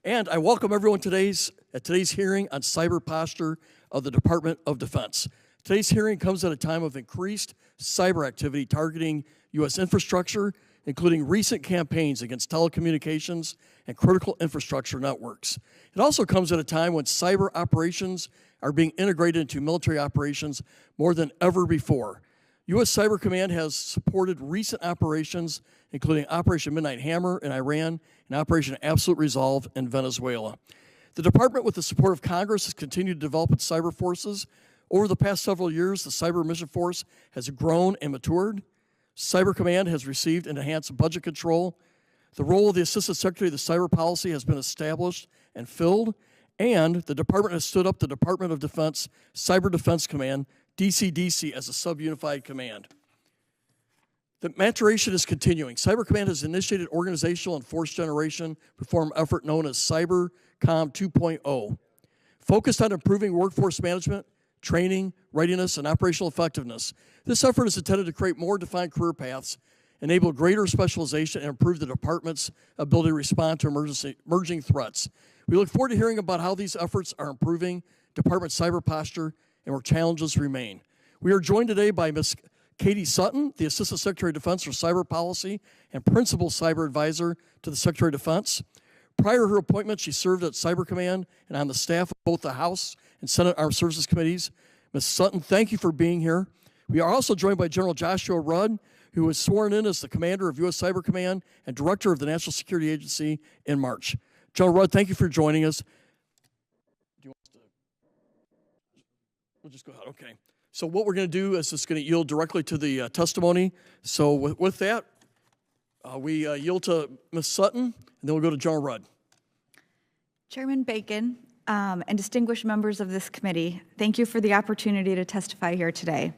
And I welcome everyone at today's hearing on cyber posture of the Department of Defense. Today's hearing comes at a time of increased cyber activity targeting U.S. infrastructure, including recent campaigns against telecommunications and critical infrastructure networks. It also comes at a time when cyber operations are being integrated into military operations more than ever before. U.S. Cyber Command has supported recent operations, including Operation Midnight Hammer in Iran and Operation Absolute Resolve in Venezuela. The department, with the support of Congress, has continued to develop its cyber forces. Over the past several years, the Cyber Mission Force has grown and matured. Cyber Command has received and enhanced budget control. The role of the Assistant Secretary of the Cyber Policy has been established and filled, and the department has stood up the Department of Defense Cyber Defense Command, DCDC, as a sub-unified command. The maturation is continuing. Cyber Command has initiated organizational and force generation reform effort known as CyberCom 2.0, focused on improving workforce management, training, readiness, and operational effectiveness. This effort is intended to create more defined career paths, enable greater specialization, and improve the department's ability to respond to emerging threats. We look forward to hearing about how these efforts are improving department cyber posture and where challenges remain. We are joined today by Ms. Katherine Sutton, the Assistant Secretary of Defense for Cyber Policy and Principal Cyber Advisor to the Secretary of Defense. Prior to her appointment, she served at Cyber Command and on the staff of both the House and Senate Armed Services Committees. Ms. Sutton, thank you for being here. We are also joined by General Joshua Rudd, who was sworn in as the Commander of U.S. Cyber Command and Director of the National Security Agency in March. General Rudd, thank you for joining us. Do you want us to? We'll just go ahead, okay. So what we're going to do is just going to yield directly to the testimony. So with that, we yield to Ms. Sutton, and then we'll go to General Rudd. Chairman Bacon and distinguished members of this committee, thank you for the opportunity to testify here today.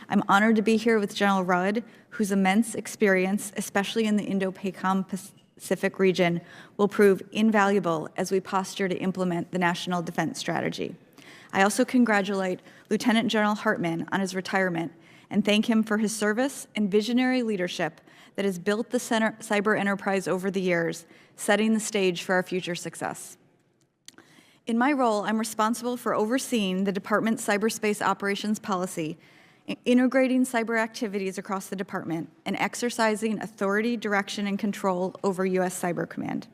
I'm honored to be here with General Rudd, whose immense experience, especially in the Indo-Pacific region, will prove invaluable as we posture to implement the National Defense Strategy. I also congratulate Lieutenant General Hartman on his retirement and thank him for his service and visionary leadership that has built the cyber enterprise over the years, setting the stage for our future success. In my role, I'm responsible for overseeing the department's cyberspace operations policy, integrating cyber activities across the department, and exercising authority, direction, and control over U.S. Cyber Command.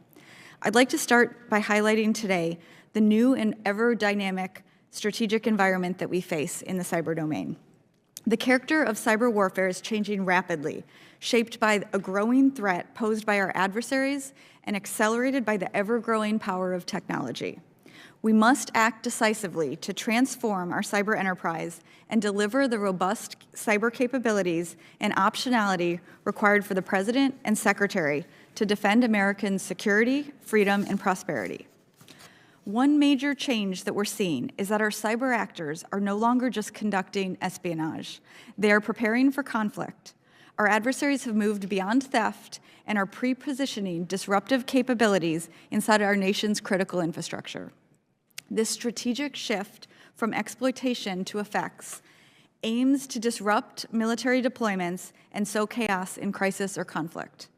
I'd like to start by highlighting today the new and ever-dynamic strategic environment that we face in the cyber domain. The character of cyber warfare is changing rapidly, shaped by a growing threat posed by our adversaries and accelerated by the ever-growing power of technology. We must act decisively to transform our cyber enterprise and deliver the robust cyber capabilities and optionality required for the President and Secretary to defend American security, freedom, and prosperity. One major change that we're seeing is that our cyber actors are no longer just conducting espionage. They are preparing for conflict. Our adversaries have moved beyond theft and are pre-positioning disruptive capabilities inside our nation's critical infrastructure. This strategic shift from exploitation to effects aims to disrupt military deployments and sow chaos in crisis or conflict.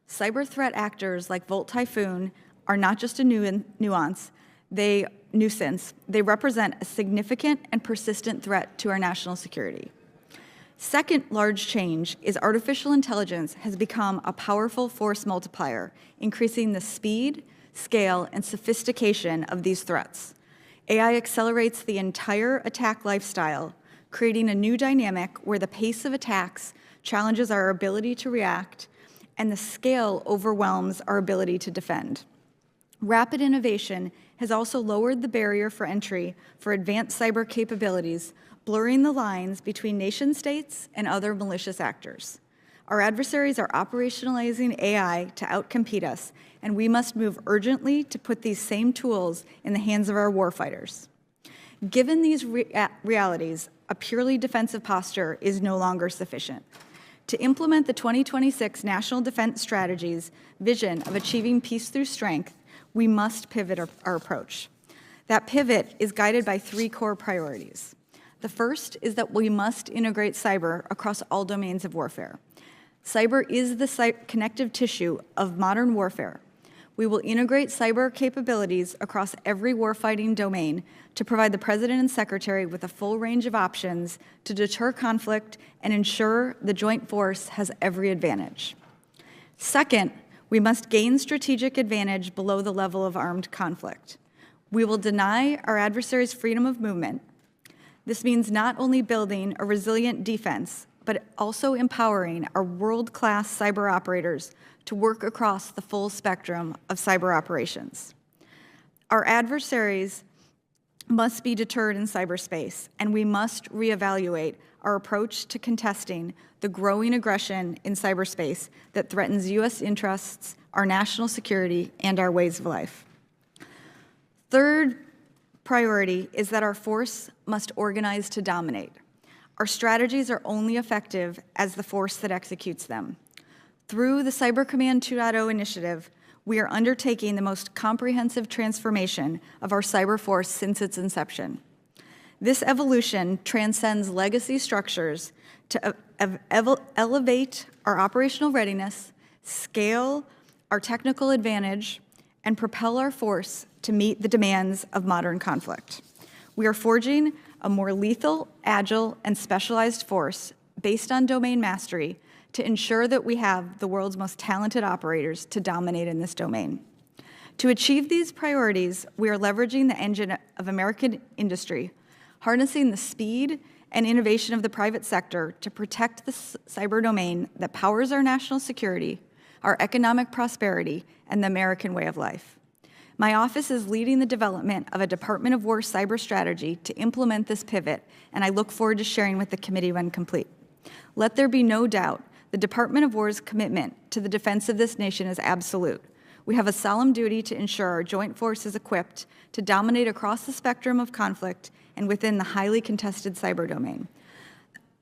Cyber threat actors like Volt Typhoon are not just a nuisance, they represent a significant and persistent threat to our national security. Second large change is artificial intelligence has become a powerful force multiplier, increasing the speed, scale, and sophistication of these threats. AI accelerates the entire attack lifestyle, creating a new dynamic where the pace of attacks challenges our ability to react and the scale overwhelms our ability to defend. Rapid innovation has also lowered the barrier for entry for advanced cyber capabilities, blurring the lines between nation-states and other malicious actors. Our adversaries are operationalizing AI to outcompete us, and we must move urgently to put these same tools in the hands of our warfighters. Given these realities, a purely defensive posture is no longer sufficient. To implement the 2026 National Defense Strategy's vision of achieving peace through strength, we must pivot our approach. That pivot is guided by three core priorities. The first is that we must integrate cyber across all domains of warfare. Cyber is the connective tissue of modern warfare. We will integrate cyber capabilities across every warfighting domain to provide the President and Secretary with a full range of options to deter conflict and ensure the joint force has every advantage. Second, we must gain strategic advantage below the level of armed conflict. We will deny our adversaries freedom of movement. This means not only building a resilient defense, but also empowering our world-class cyber operators to work across the full spectrum of cyber operations. Our adversaries must be deterred in cyberspace, and we must reevaluate our approach to contesting the growing aggression in cyberspace that threatens U.S. interests, our national security, and our ways of life. Third priority is that our force must organize to dominate. Our strategies are only effective as the force that executes them. Through the Cyber Command 2.0 initiative, we are undertaking the most comprehensive transformation of our cyber force since its inception. This evolution transcends legacy structures to elevate our operational readiness, scale our technical advantage, and propel our force to meet the demands of modern conflict. We are forging a more lethal, agile, and specialized force based on domain mastery to ensure that we have the world's most talented operators to dominate in this domain. To achieve these priorities, we are leveraging the engine of American industry, harnessing the speed and innovation of the private sector to protect the cyber domain that powers our national security, our economic prosperity, and the American way of life. My office is leading the development of a Department of War cyber strategy to implement this pivot, and I look forward to sharing with the committee when complete. Let there be no doubt, the Department of War's commitment to the defense of this nation is absolute. We have a solemn duty to ensure our joint force is equipped to dominate across the spectrum of conflict and within the highly contested cyber domain.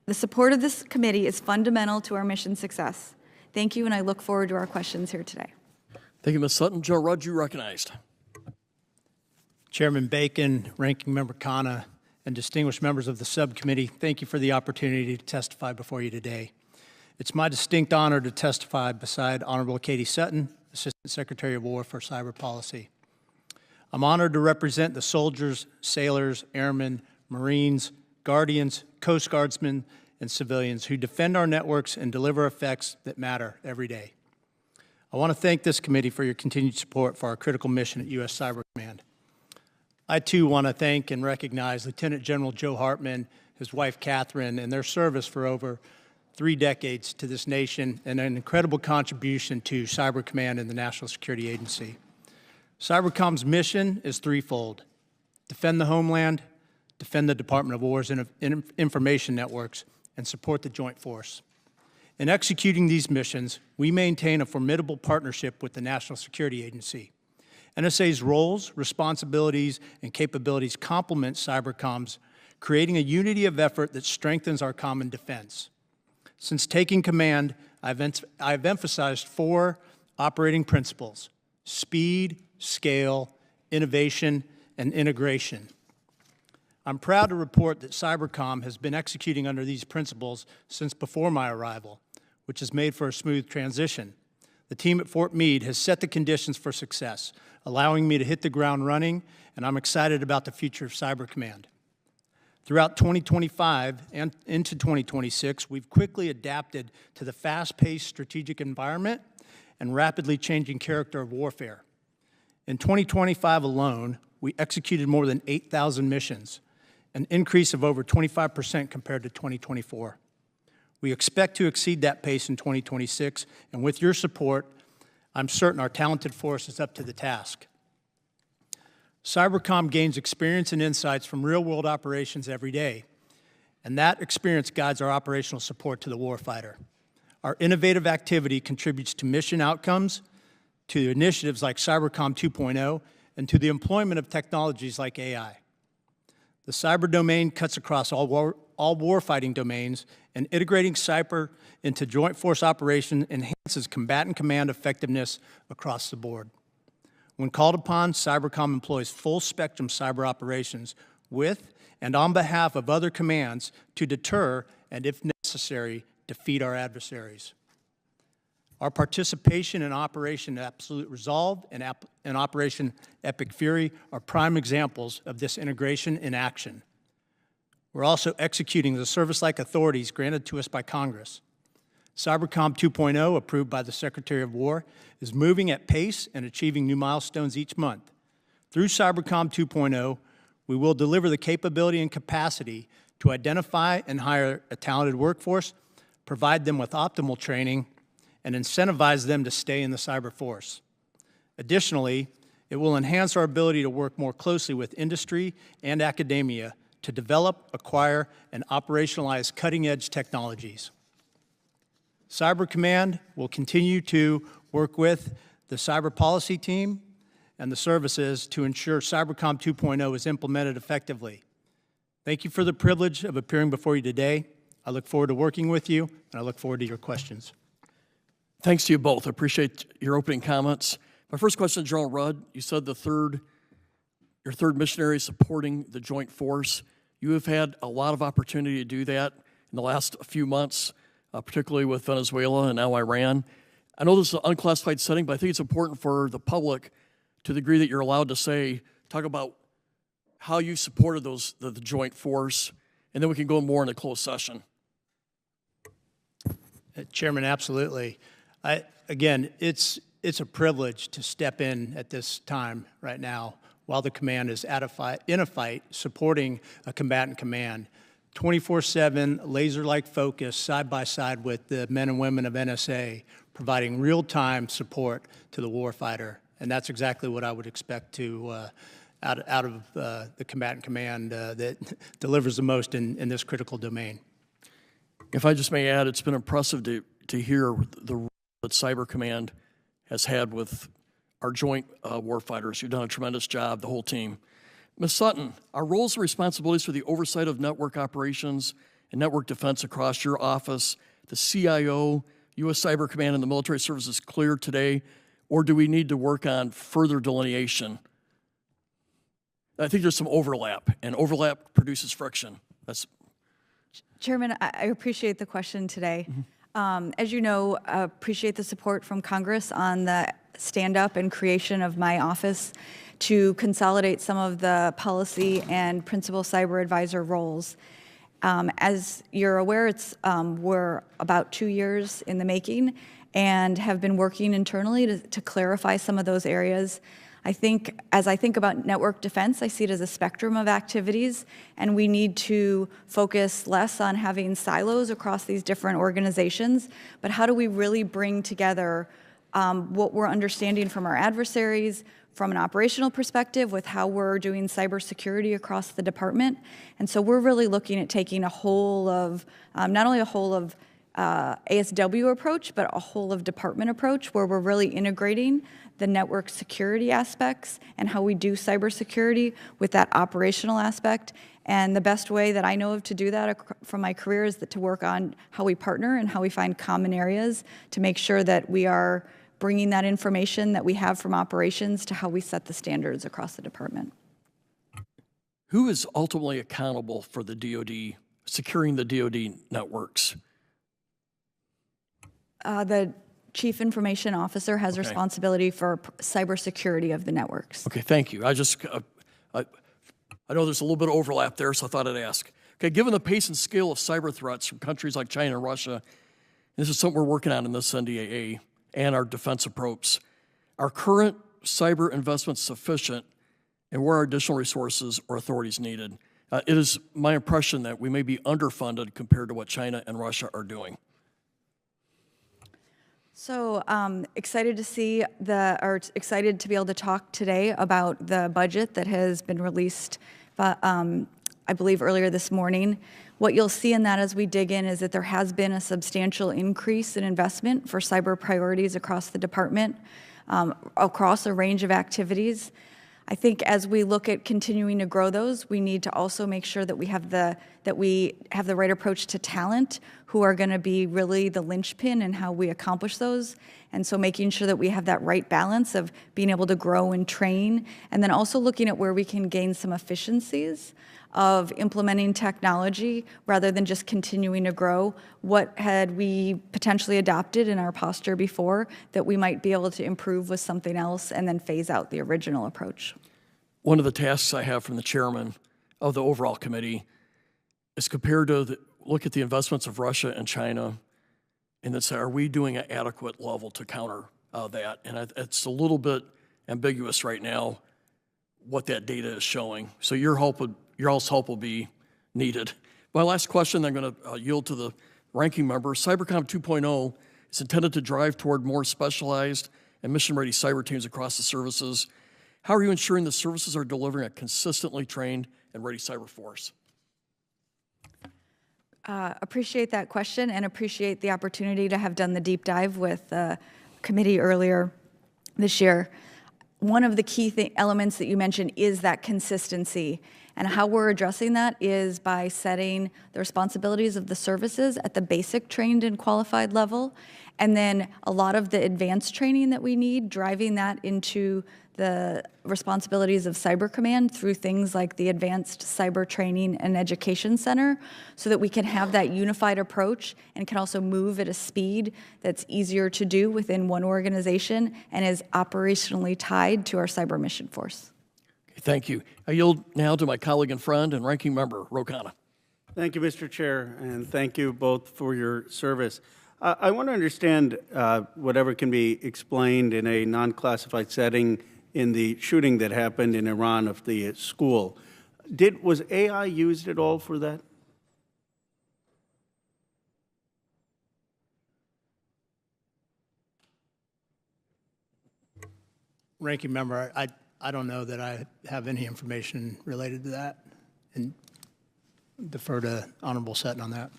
The support of this committee is fundamental to our mission success. Thank you, and I look forward to our questions here today. Thank you, Ms. Sutton. Joe Rudd, you recognized. Chairman Bacon, Ranking Member Khanna, and distinguished members of the subcommittee, thank you for the opportunity to testify before you today. It's my distinct honor to testify beside Honorable Katie Sutton, Assistant Secretary of War for Cyber Policy. I'm honored to represent the soldiers, sailors, airmen, Marines, Guardians, Coast Guardsmen, and civilians who defend our networks and deliver effects that matter every day. I want to thank this committee for your continued support for our critical mission at U.S. Cyber Command. I, too, want to thank and recognize Lieutenant General Joe Hartman, his wife, Katherine, and their service for over 3 decades to this nation and an incredible contribution to Cyber Command and the National Security Agency. Cybercom's mission is threefold: defend the homeland, defend the Department of War's information networks, and support the joint force. In executing these missions, we maintain a formidable partnership with the National Security Agency. NSA's roles, responsibilities, and capabilities complement Cybercom's, creating a unity of effort that strengthens our common defense. Since taking command, I've emphasized 4 operating principles: speed, scale, innovation, and integration. I'm proud to report that Cybercom has been executing under these principles since before my arrival, which has made for a smooth transition. The team at Fort Meade has set the conditions for success, allowing me to hit the ground running, and I'm excited about the future of Cyber Command. Throughout 2025 and into 2026, we've quickly adapted to the fast-paced strategic environment and rapidly changing character of warfare. In 2025 alone, we executed more than 8,000 missions, an increase of over 25% compared to 2024. We expect to exceed that pace in 2026, and with your support, I'm certain our talented force is up to the task. Cybercom gains experience and insights from real-world operations every day, and that experience guides our operational support to the warfighter. Our innovative activity contributes to mission outcomes, to initiatives like Cybercom 2.0, and to the employment of technologies like AI. The cyber domain cuts across all warfighting domains, and integrating cyber into joint force operation enhances combatant command effectiveness across the board. When called upon, Cybercom employs full-spectrum cyber operations with and on behalf of other commands to deter and, if necessary, defeat our adversaries. Our participation in Operation Absolute Resolve and Operation Epic Fury are prime examples of this integration in action. We're also executing the service-like authorities granted to us by Congress. Cybercom 2.0, approved by the Secretary of War, is moving at pace and achieving new milestones each month. Through Cybercom 2.0, we will deliver the capability and capacity to identify and hire a talented workforce, provide them with optimal training, and incentivize them to stay in the cyber force. Additionally, it will enhance our ability to work more closely with industry and academia to develop, acquire, and operationalize cutting-edge technologies. Cyber Command will continue to work with the cyber policy team and the services to ensure Cybercom 2.0 is implemented effectively. Thank you for the privilege of appearing before you today. I look forward to working with you, and I look forward to your questions. Thanks to you both. I appreciate your opening comments. My first question, General Rudd, you said your third missionary is supporting the joint force. You have had a lot of opportunity to do that in the last few months, particularly with Venezuela and now Iran. I know this is an unclassified setting, but I think it's important for the public, to the degree that you're allowed to talk about how you supported the joint force, and then we can go more into closed session. Chairman, absolutely. Again, it's a privilege to step in at this time right now while the command is in a fight supporting a combatant command. 24/7, laser-like focus, side by side with the men and women of NSA, providing real-time support to the warfighter. And that's exactly what I would expect out of the combatant command that delivers the most in this critical domain. If I just may add, it's been impressive to hear the role that Cyber Command has had with our joint warfighters. You've done a tremendous job, the whole team. Ms. Sutton, our roles and responsibilities for the oversight of network operations and network defense across your office, the CIO, U.S. Cyber Command, and the military services clear today, or do we need to work on further delineation? I think there's some overlap, and overlap produces friction. Chairman, I appreciate the question today. As you know, I appreciate the support from Congress on the stand-up and creation of my office to consolidate some of the policy and principal cyber advisor roles. As you're aware, we're about 2 years in the making and have been working internally to clarify some of those areas. As I think about network defense, I see it as a spectrum of activities, and we need to focus less on having silos across these different organizations, but how do we really bring together what we're understanding from our adversaries, from an operational perspective with how we're doing cybersecurity across the department. And so we're really looking at taking a whole of, not only a whole of ASW approach, but a whole of department approach where we're really integrating the network security aspects and how we do cybersecurity with that operational aspect. And the best way that I know of to do that from my career is to work on how we partner and how we find common areas to make sure that we are bringing that information that we have from operations to how we set the standards across the department. Who is ultimately accountable for the DOD, securing the DOD networks? The Chief Information Officer has responsibility for cybersecurity of the networks. Okay, thank you. I know there's a little bit of overlap there, so I thought I'd ask. Okay, given the pace and scale of cyber threats from countries like China and Russia, and this is something we're working on in this NDAA and our defense approach, are current cyber investments sufficient, and where are additional resources or authorities needed? It is my impression that we may be underfunded compared to what China and Russia are doing. So excited to see excited to be able to talk today about the budget that has been released, I believe earlier this morning. What you'll see in that as we dig in is that there has been a substantial increase in investment for cyber priorities across the department, across a range of activities. I think as we look at continuing to grow those, we need to also make sure that we have the right approach to talent, who are going to be really the linchpin in how we accomplish those. And so making sure that we have that right balance of being able to grow and train, and then also looking at where we can gain some efficiencies of implementing technology rather than just continuing to grow. What had we potentially adopted in our posture before that we might be able to improve with something else and then phase out the original approach? One of the tasks I have from the chairman of the overall committee is compared to look at the investments of Russia and China and then say, are we doing an adequate level to counter that? And it's a little bit ambiguous right now what that data is showing. So your all's help will be needed. My last question, I'm going to yield to the ranking member. Cybercom 2.0 is intended to drive toward more specialized and mission-ready cyber teams across the services. How are you ensuring the services are delivering a consistently trained and ready cyber force? Appreciate that question and appreciate the opportunity to have done the deep dive with the committee earlier this year. One of the key elements that you mentioned is that consistency. And how we're addressing that is by setting the responsibilities of the services at the basic trained and qualified level, and then a lot of the advanced training that we need, driving that into the responsibilities of Cyber Command through things like the Advanced Cyber Training and Education Center, so that we can have that unified approach and can also move at a speed that's easier to do within one organization and is operationally tied to our cyber mission force. Okay, thank you. I yield now to my colleague and friend and ranking member, Ro Khanna. Thank you, Mr. Chair, and thank you both for your service. I want to understand whatever can be explained in a non-classified setting in the shooting that happened in Iran of the school. Was AI used at all for that? Ranking member, I don't know that I have any information related to that, and defer to Honorable Sutton on that.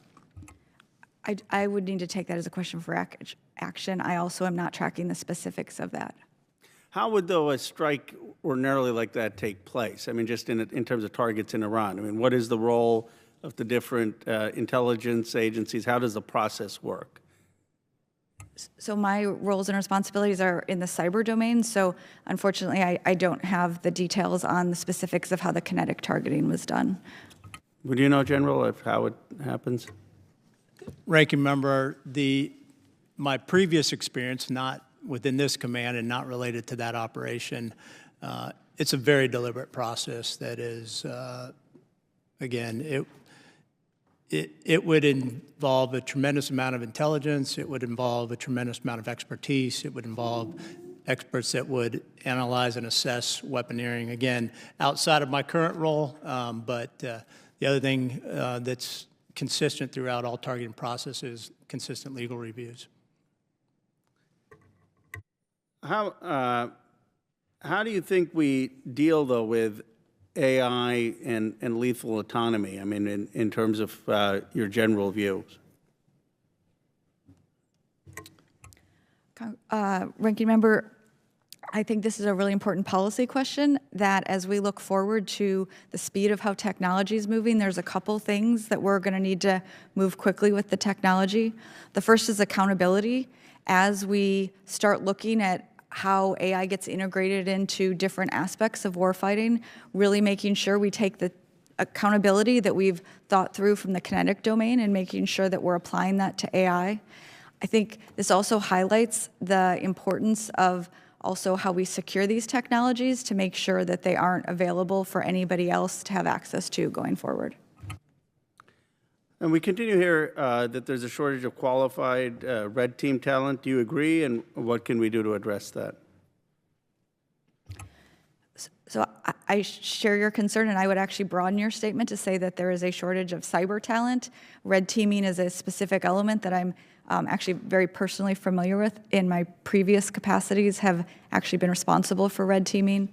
I would need to take that as a question for action. I also am not tracking the specifics of that. How would, though, a strike ordinarily like that take place? I mean, just in terms of targets in Iran. I mean, what is the role of the different intelligence agencies? How does the process work? So my roles and responsibilities are in the cyber domain, so unfortunately I don't have the details on the specifics of how the kinetic targeting was done. Would you know, General, of how it happens? Ranking member, my previous experience, not within this command and not related to that operation, it's a very deliberate process that is, again, it would involve a tremendous amount of intelligence, it would involve a tremendous amount of expertise, it would involve experts that would analyze and assess weaponeering, again, outside of my current role, but the other thing that's consistent throughout all targeting processes, consistent legal reviews. How do you think we deal, though, with AI and lethal autonomy? I mean, in terms of your general views. Ranking member, I think this is a really important policy question that as we look forward to the speed of how technology is moving, there's a couple things that we're going to need to move quickly with the technology. The first is accountability. As we start looking at how AI gets integrated into different aspects of warfighting, really making sure we take the accountability that we've thought through from the kinetic domain and making sure that we're applying that to AI. I think this also highlights the importance of also how we secure these technologies to make sure that they aren't available for anybody else to have access to going forward. And we continue here that there's a shortage of qualified red team talent. Do you agree? And what can we do to address that? So I share your concern, and I would actually broaden your statement to say that there is a shortage of cyber talent. Red teaming is a specific element that I'm actually very personally familiar with. In my previous capacities have actually been responsible for red teaming.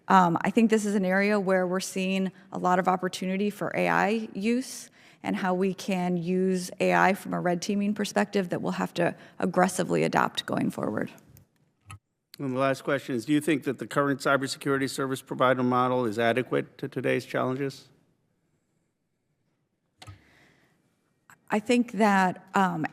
I think this is an area where we're seeing a lot of opportunity for AI use and how we can use AI from a red teaming perspective that we'll have to aggressively adopt going forward. And the last question is, do you think that the current cybersecurity service provider model is adequate to today's challenges? I think that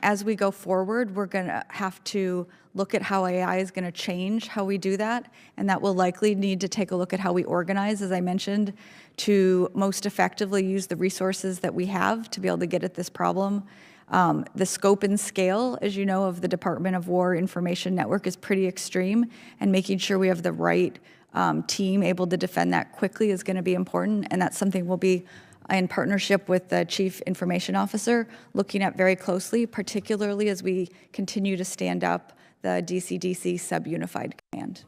as we go forward, we're going to have to look at how AI is going to change how we do that, and that will likely need to take a look at how we organize, as I mentioned, to most effectively use the resources that we have to be able to get at this problem. The scope and scale, as you know, of the Department of War Information Network is pretty extreme, and making sure we have the right team able to defend that quickly is going to be important, and that's something we'll be in partnership with the Chief Information Officer looking at very closely, particularly as we continue to stand up the DCDC sub-unified command.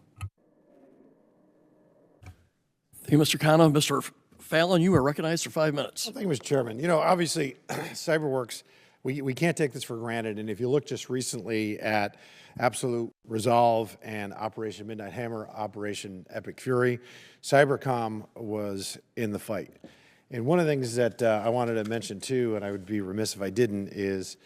Thank you, Mr. Khanna. Mr. Fallon, you are recognized for 5 minutes. Well, thank you, Mr. Chairman. You know, obviously, CyberWorks, we can't take this for granted. And if you look just recently at Absolute Resolve and Operation Midnight Hammer, Operation Epic Fury, Cybercom was in the fight. And one of the things that I wanted to mention too, and I would be remiss if I didn't, is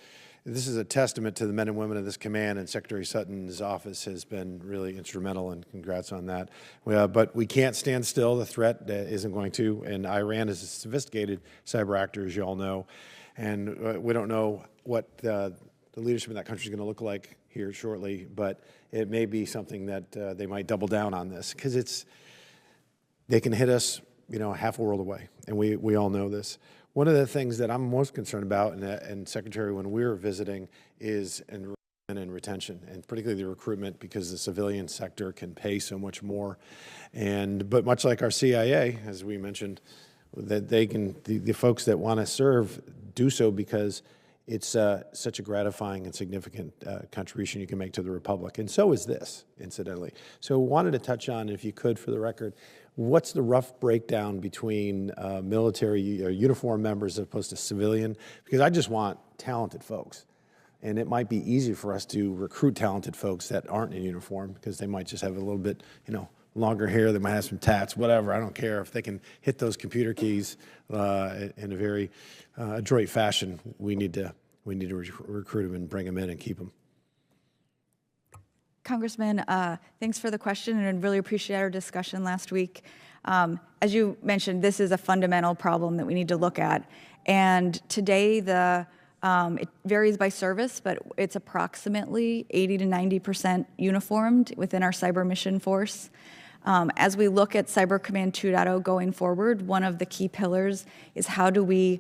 this is a testament to the men and women of this command, and Secretary Sutton's office has been really instrumental, and congrats on that. But we can't stand still. The threat isn't going to, and Iran is a sophisticated cyber actor, as you all know, and we don't know what the leadership in that country is going to look like here shortly, but it may be something that they might double down on this, because they can hit us, you know, half a world away, and we all know this. One of the things that I'm most concerned about, and Secretary, when we were visiting, is enrollment and retention, and particularly the recruitment, because the civilian sector can pay so much more. But much like our CIA, as we mentioned, that they can, the folks that want to serve do so because it's such a gratifying and significant contribution you can make to the Republic. And so is this, incidentally. So wanted to touch on, if you could, for the record, what's the rough breakdown between military or uniform members as opposed to civilian? Because I just want talented folks. And it might be easy for us to recruit talented folks that aren't in uniform, because they might just have a little bit, you know, longer hair, they might have some tats, whatever, I don't care. If they can hit those computer keys in a very adroit fashion, we need to recruit them and bring them in and keep them. Congressman, thanks for the question, and really appreciate our discussion last week. As you mentioned, this is a fundamental problem that we need to look at. And today, it varies by service, but it's approximately 80 to 90% uniformed within our cyber mission force. As we look at Cyber Command 2.0 going forward, one of the key pillars is how do we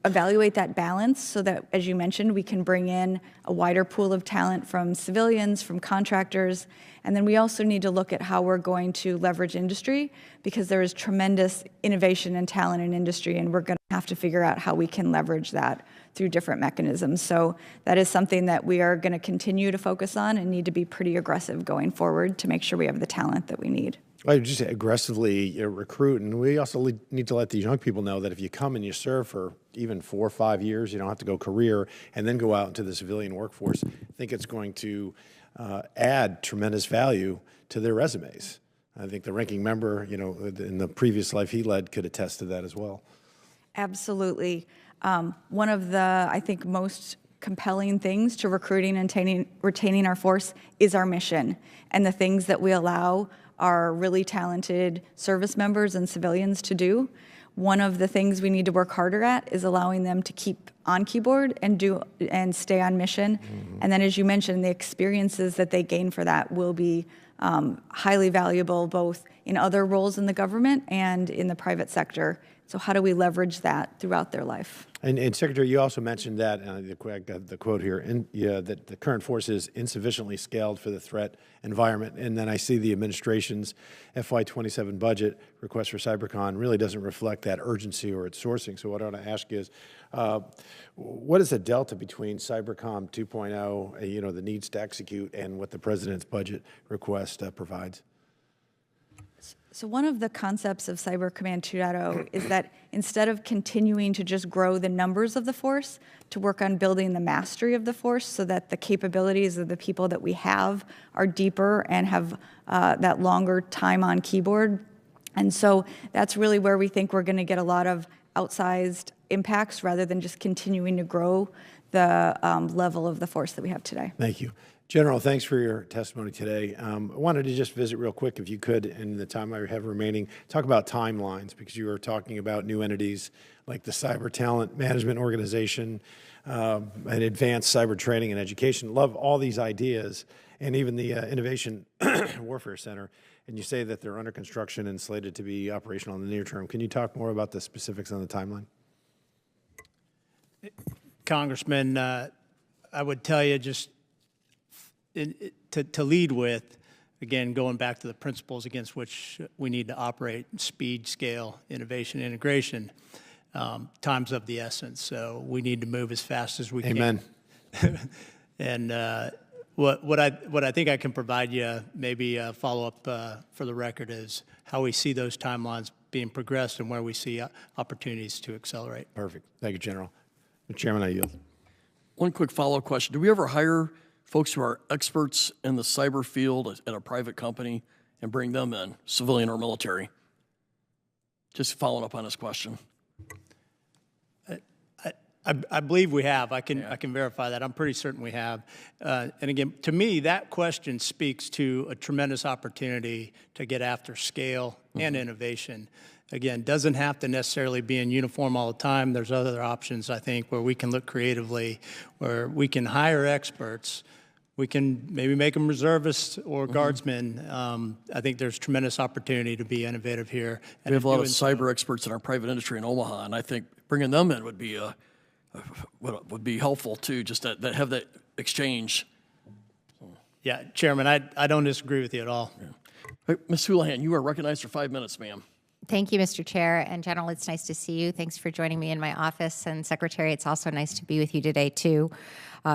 evaluate that balance so that, as you mentioned, we can bring in a wider pool of talent from civilians, from contractors, and then we also need to look at how we're going to leverage industry, because there is tremendous innovation and talent in industry, and we're going to have to figure out how we can leverage that through different mechanisms. So that is something that we are going to continue to focus on and need to be pretty aggressive going forward to make sure we have the talent that we need. I just aggressively recruit, and we also need to let these young people know that if you come and you serve for even 4 or 5 years, you don't have to go career and then go out into the civilian workforce. I think it's going to add tremendous value to their resumes. I think the ranking member, you know, in the previous life he led, could attest to that as well. Absolutely. One of the, I think, most compelling things to recruiting and retaining our force is our mission, and the things that we allow our really talented service members and civilians to do. One of the things we need to work harder at is allowing them to keep on keyboard and stay on mission. Mm-hmm. And then, as you mentioned, the experiences that they gain for that will be highly valuable, both in other roles in the government and in the private sector. So how do we leverage that throughout their life? And Secretary, you also mentioned that, the quote here, that the current force is insufficiently scaled for the threat environment. And then I see the administration's FY27 budget request for Cybercon really doesn't reflect that urgency or its sourcing. So what I want to ask is, what is the delta between Cybercom 2.0, you know, the needs to execute, and what the president's budget request provides? So one of the concepts of Cyber Command 2.0 is that instead of continuing to just grow the numbers of the force, to work on building the mastery of the force so that the capabilities of the people that we have are deeper and have that longer time on keyboard. And so that's really where we think we're going to get a lot of outsized impacts rather than just continuing to grow the level of the force that we have today. Thank you. General, thanks for your testimony today. I wanted to just visit real quick, if you could, in the time I have remaining, talk about timelines, because you were talking about new entities like the Cyber Talent Management Organization, and advanced cyber training and education. Love all these ideas, and even the Innovation Warfare Center. And you say that they're under construction and slated to be operational in the near term. Can you talk more about the specifics on the timeline? Congressman, I would tell you just to lead with, again, going back to the principles against which we need to operate: speed, scale, innovation, integration. Time's of the essence, so we need to move as fast as we Amen. can. And what I think I can provide you, maybe a follow-up for the record, is how we see those timelines being progressed and where we see opportunities to accelerate. Perfect. Thank you, General. Mr. Chairman, I yield. One quick follow-up question. Do we ever hire folks who are experts in the cyber field at a private company and bring them in, civilian or military? Just following up on this question. I believe we have. I can verify that. I'm pretty certain we have. And again, to me, that question speaks to a tremendous opportunity to get after scale and innovation. Again, doesn't have to necessarily be in uniform all the time. There's other options, I think, where we can look creatively, where we can hire experts. We can maybe make them reservists or guardsmen. I think there's tremendous opportunity to be innovative here. And we have a lot of cyber experts in our private industry in Omaha, and I think bringing them in would be helpful too, just that have that exchange. Yeah, Chairman, I don't disagree with you at all. Yeah. Ms. Houlihan, you are recognized for 5 minutes, ma'am. Thank you, Mr. Chair. And General, it's nice to see you. Thanks for joining me in my office. And Secretary, it's also nice to be with you today, too.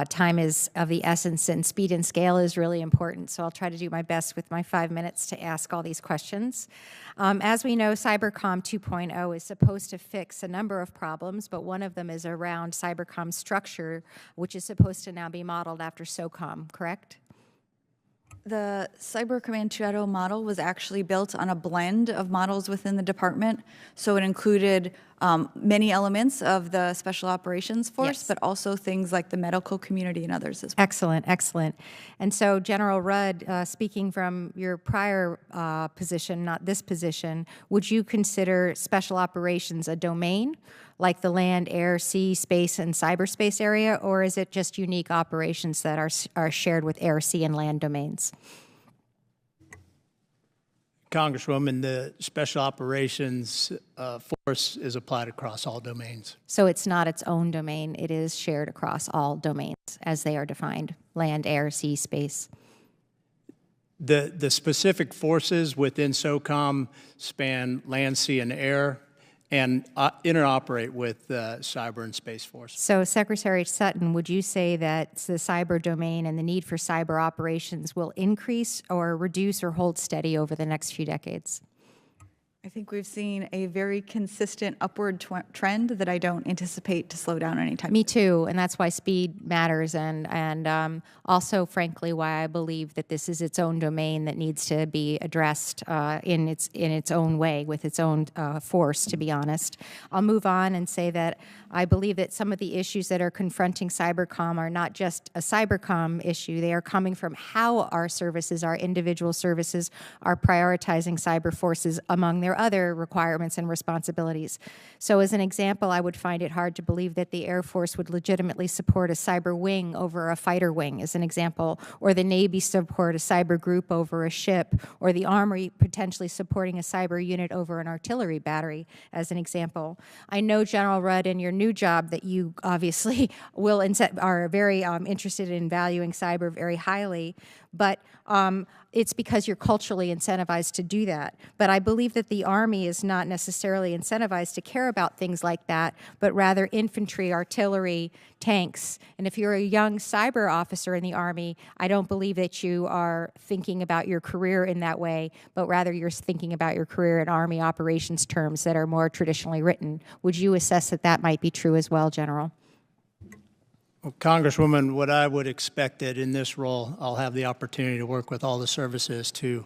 Time is of the essence, and speed and scale is really important. So I'll try to do my best with my 5 minutes to ask all these questions. As we know, Cybercom 2.0 is supposed to fix a number of problems, but one of them is around Cybercom structure, which is supposed to now be modeled after SOCOM, correct? The Cyber Command 2.0 model was actually built on a blend of models within the department. So it included many elements of the Special Operations Force, Yes. but also things like the medical community and others as well. Excellent, excellent. And so, General Rudd, speaking from your prior position, not this position, would you consider special operations a domain, like the land, air, sea, space, and cyberspace area, or is it just unique operations that are shared with air, sea, and land domains? Congresswoman, the Special Operations Force is applied across all domains. So it's not its own domain, it is shared across all domains as they are defined: land, air, sea, space. The specific forces within SOCOM span land, sea, and air, and interoperate with the cyber and space force. So, Secretary Sutton, would you say that the cyber domain and the need for cyber operations will increase or reduce or hold steady over the next few decades? I think we've seen a very consistent upward trend that I don't anticipate to slow down anytime. Me too, and that's why speed matters, and also, frankly, why I believe that this is its own domain that needs to be addressed in its own way, with its own force, to be honest. I'll move on and say that I believe that some of the issues that are confronting cybercom are not just a cybercom issue. They are coming from how our services, our individual services, are prioritizing cyber forces among their other requirements and responsibilities. So as an example, I would find it hard to believe that the Air Force would legitimately support a cyber wing over a fighter wing, as an example, or the Navy support a cyber group over a ship, or the Army potentially supporting a cyber unit over an artillery battery, as an example. I know, General Rudd, in your new job that you obviously are very interested in valuing cyber very highly, but it's because you're culturally incentivized to do that. But I believe that the Army is not necessarily incentivized to care about things like that, but rather infantry, artillery, tanks. And if you're a young cyber officer in the Army, I don't believe that you are thinking about your career in that way, but rather you're thinking about your career in Army operations terms that are more traditionally written. Would you assess that that might be true as well, General? Well, Congresswoman, what I would expect that in this role, I'll have the opportunity to work with all the services to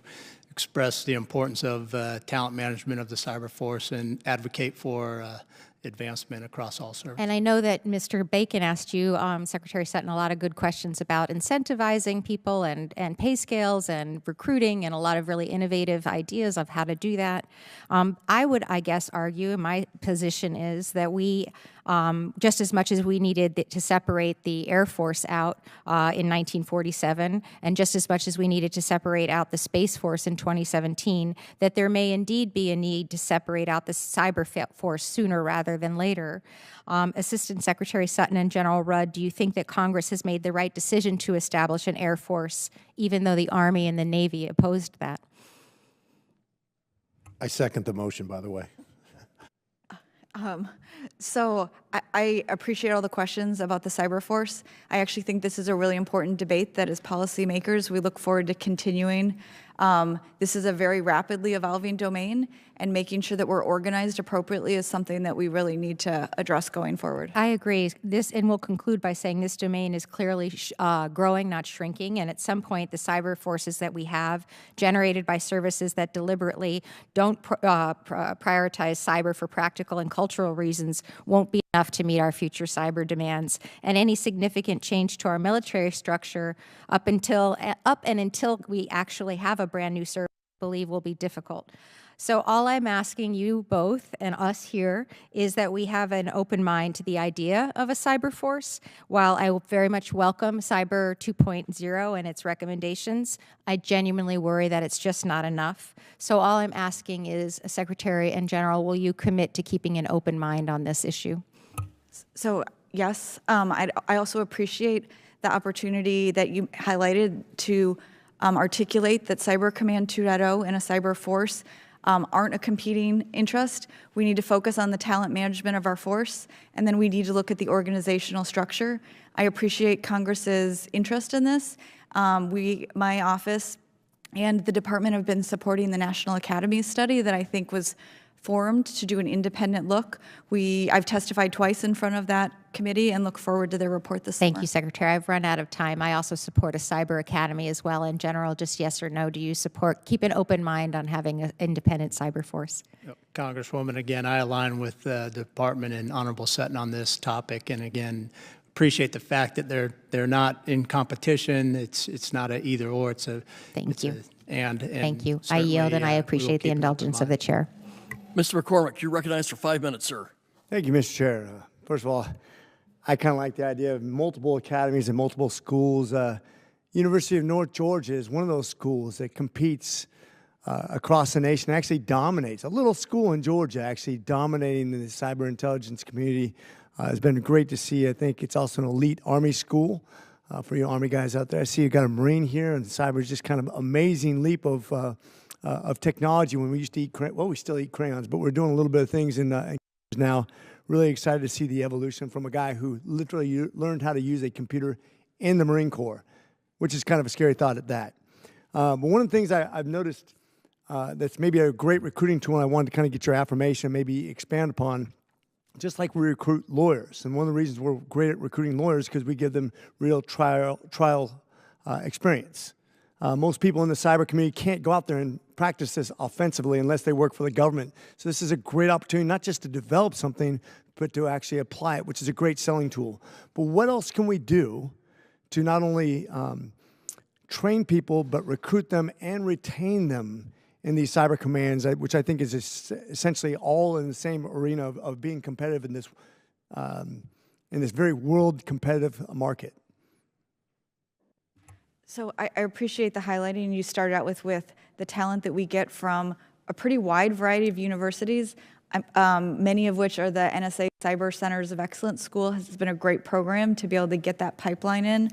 express the importance of talent management of the cyber force and advocate for advancement across all services. And I know that Mr. Bacon asked you, Secretary Sutton, a lot of good questions about incentivizing people and pay scales and recruiting and a lot of really innovative ideas of how to do that. I would, I guess, argue, and my position is that we, just as much as we needed to separate the Air Force out in 1947, and just as much as we needed to separate out the Space Force in 2017, that there may indeed be a need to separate out the cyber force sooner rather than later. Assistant Secretary Sutton and General Rudd, do you think that Congress has made the right decision to establish an Air Force, even though the Army and the Navy opposed that? I second the motion, by the way. So I appreciate all the questions about the cyber force. I actually think this is a really important debate that as policymakers, we look forward to continuing. This is a very rapidly evolving domain, and making sure that we're organized appropriately is something that we really need to address going forward. I agree. This, and we'll conclude by saying this domain is clearly growing, not shrinking, and at some point the cyber forces that we have generated by services that deliberately don't prioritize cyber for practical and cultural reasons won't be enough to meet our future cyber demands. And any significant change to our military structure up until we actually have a brand new service, I believe will be difficult. So all I'm asking you both and us here is that we have an open mind to the idea of a cyber force. While I very much welcome Cyber 2.0 and its recommendations, I genuinely worry that it's just not enough. So all I'm asking is, Secretary and General, will you commit to keeping an open mind on this issue? So yes, I also appreciate the opportunity that you highlighted to articulate that Cyber Command 2.0 and a cyber force aren't a competing interest. We need to focus on the talent management of our force, and then we need to look at the organizational structure. I appreciate Congress's interest in this. My office and the department have been supporting the National Academies study that I think was formed to do an independent look. I've testified twice in front of that committee and look forward to their report this summer. Thank you, Secretary. I've run out of time. I also support a cyber academy as well. In general, just yes or no, do you keep an open mind on having an independent cyber force? Congresswoman, again, I align with the department and Honorable Sutton on this topic, and again, appreciate the fact that they're not in competition. It's not a either or. It's a Thank you. Thank you. I yield, and I appreciate the indulgence of the chair. Mr. McCormick, you're recognized for 5 minutes, sir. Thank you, Mr. Chair. First of all, I kind of like the idea of multiple academies and multiple schools. University of North Georgia is one of those schools that competes across the nation, actually dominates. A little school in Georgia actually dominating the cyber intelligence community. It's been great to see. I think it's also an elite Army school for you Army guys out there. I see you got a Marine here, and cyber is just kind of amazing leap of technology. When we used to eat, we still eat crayons, but we're doing a little bit of things in now. Really excited to see the evolution from a guy who literally learned how to use a computer in the Marine Corps, which is kind of a scary thought at that. But one of the things I've noticed that's maybe a great recruiting tool, and I wanted to kind of get your affirmation, maybe expand upon, just like we recruit lawyers. And one of the reasons we're great at recruiting lawyers is because we give them real trial experience. Most people in the cyber community can't go out there and practice this offensively unless they work for the government. So this is a great opportunity not just to develop something, but to actually apply it, which is a great selling tool. But what else can we do to not only train people, but recruit them and retain them in these cyber commands, which I think is essentially all in the same arena of being competitive in this very world competitive market? So I appreciate the highlighting you started out with the talent that we get from a pretty wide variety of universities, many of which are the NSA Cyber Centers of Excellence School. Has been a great program to be able to get that pipeline in.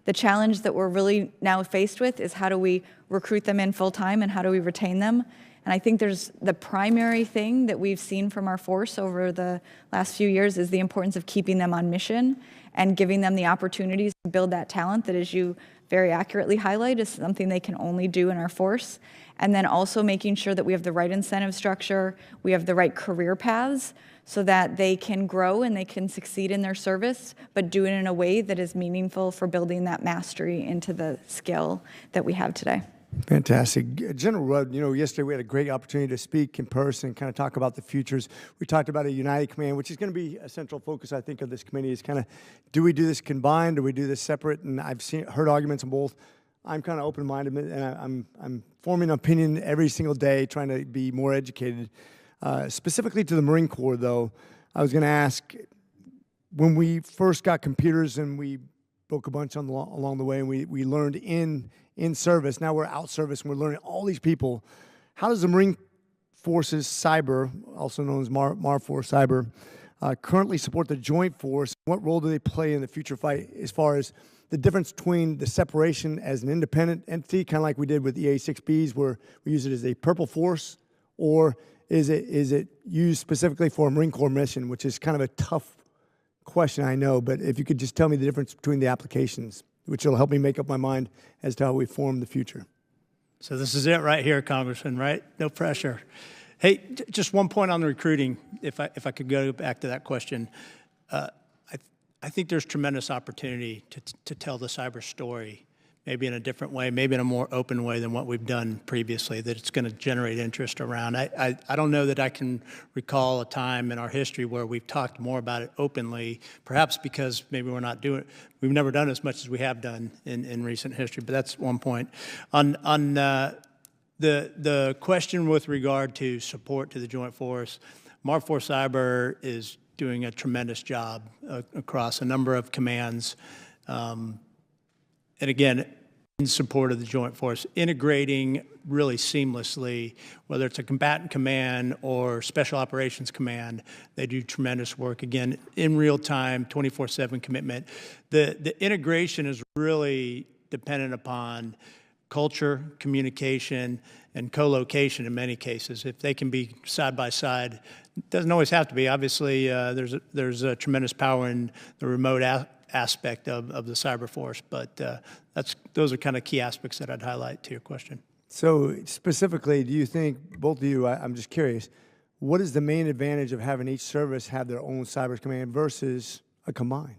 The challenge that we're really now faced with is how do we recruit them in full-time and how do we retain them? And I think there's the primary thing that we've seen from our force over the last few years is the importance of keeping them on mission and giving them the opportunities to build that talent that, as you very accurately highlight, is something they can only do in our force. And then also making sure that we have the right incentive structure, we have the right career paths so that they can grow and they can succeed in their service, but do it in a way that is meaningful for building that mastery into the skill that we have today. Fantastic. General Rudd, yesterday we had a great opportunity to speak in person, kind of talk about the futures. We talked about a united command, which is going to be a central focus, I think, of this committee is kind of, do we do this combined, do we do this separate? And I've heard arguments on both. I'm kind of open-minded, and I'm forming an opinion every single day, trying to be more educated. Specifically to the Marine Corps, though, I was going to ask, when we first got computers and we broke a bunch along the way, and we learned in service, now we're out service, and we're learning all these people. How does the Marine Forces Cyber, also known as MARFOR Cyber, currently support the Joint Force? What role do they play in the future fight as far as the difference between the separation as an independent entity, kind of like we did with EA-6Bs, where we use it as a purple force, or is it used specifically for a Marine Corps mission, which is kind of a tough question, I know, but if you could just tell me the difference between the applications, which will help me make up my mind as to how we form the future. So this is it right here, Congressman, right? No pressure. Hey, just one point on the recruiting, if I could go back to that question. I think there's tremendous opportunity to tell the cyber story, maybe in a different way, maybe in a more open way than what we've done previously, that it's going to generate interest around. I don't know that I can recall a time in our history where we've talked more about it openly, perhaps because maybe we've never done as much as we have done in recent history, but that's one point. On the question with regard to support to the Joint Force, MARFOR Cyber is doing a tremendous job across a number of commands. And again, in support of the Joint Force, integrating really seamlessly, whether it's a combatant command or special operations command, they do tremendous work. Again, in real time, 24/7 commitment. The integration is really dependent upon culture, communication, and co-location in many cases. If they can be side by side, it doesn't always have to be. Obviously, there's a tremendous power in the remote aspect of the cyber force, but those are kind of key aspects that I'd highlight to your question. So specifically, do you think, both of you, I'm just curious, what is the main advantage of having each service have their own cyber command versus a combined?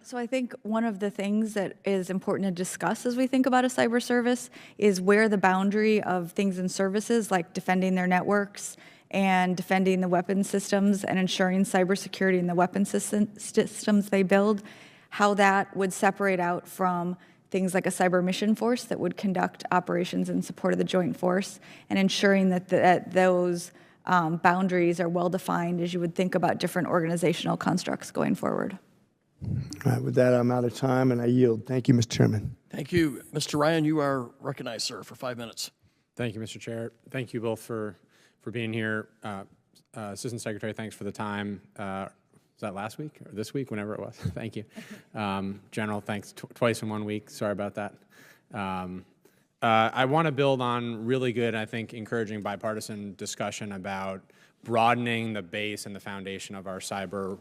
So I think one of the things that is important to discuss as we think about a cyber service is where the boundary of things and services, like defending their networks and defending the weapon systems and ensuring cybersecurity in the weapon systems they build, how that would separate out from things like a cyber mission force that would conduct operations in support of the Joint Force, and ensuring that those boundaries are well defined as you would think about different organizational constructs going forward. All right, with that, I'm out of time, and I yield. Thank you, Mr. Chairman. Thank you. Mr. Ryan, you are recognized, sir, for 5 minutes. Thank you, Mr. Chair. Thank you both for being here. Assistant Secretary, thanks for the time. Was that last week or this week, whenever it was? Thank you. General, thanks twice in 1 week. Sorry about that. I want to build on really good, I think, encouraging bipartisan discussion about broadening the base and the foundation of our cyber